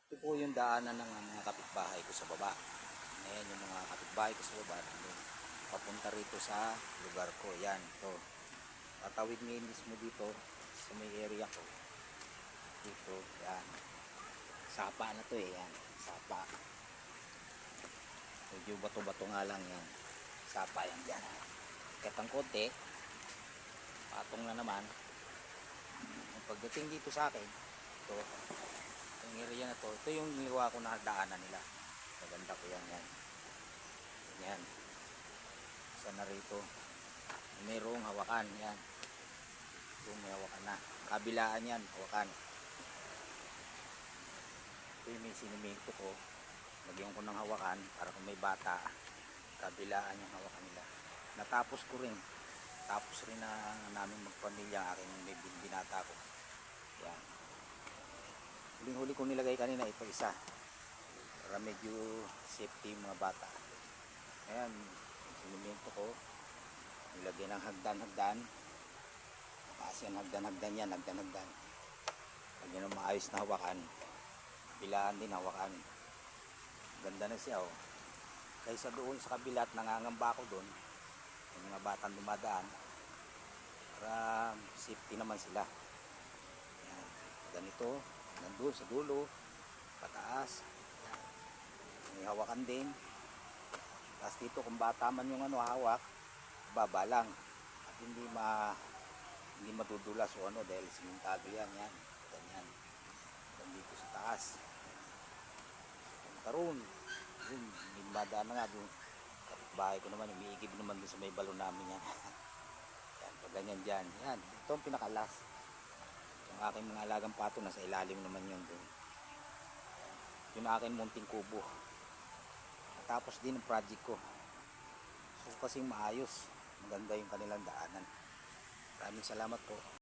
Ito po yung daanan ng mga kapitbahay ko sa baba. Ayan yung mga kapitbahay ko sa baba. Nandun. Papunta rito sa lugar ko. Yan, ito. Tatawid ngayon mismo dito sa may area ko. Dito, yan. Sapa na to eh, yan. Sapa. Medyo bato-bato nga lang yan. Sapa yan dyan. Katang konti. Patong na naman. Pagdating dito sa akin, ito, yung area na to, ito yung niliwa ko na daanan nila. Maganda ko yan, yan. Yan. Isa na rito. Mayroong hawakan, yan. Ito may hawakan na. Kabilaan yan, hawakan. Ito yung may sinimento ko. Lagyan ko ng hawakan para kung may bata, kabilaan yung hawakan nila. Natapos ko rin. Tapos rin na namin magpamilya aking may binata ko. Yan. Huling-huli ko nilagay kanina ito isa. Para medyo safety yung mga bata. Ayan, sinimento ko. Nilagay ng hagdan-hagdan. Kasi yung hagdan-hagdan yan, hagdan-hagdan. Lagyan ng maayos na hawakan. Bilaan din hawakan. Ganda na siya oh. Kaysa doon sa kabila at nangangamba ako doon. Yung mga batang dumadaan. Para safety naman sila. Ayan. Ganito. Nandun sa dulo. Pataas. Ayan. May hawakan din. Tapos dito kung bata man yung hawak, baba lang. At hindi madudulas o dahil simentado yan. Yan. Ganyan. Dito sa taas. Karoon. Yun. Hindi madaan na nga doon. Kapitbahay ko naman. Umiigib naman doon sa may balon namin yan. Yan. Pag ganyan dyan. Yan. Ito ang pinakalas. Yung aking mga alagang pato nasa ilalim naman yun doon. Yung aking munting kubo. Tapos din ang project ko. So kasing maayos. Maganda yung kanilang daanan. Maraming salamat po.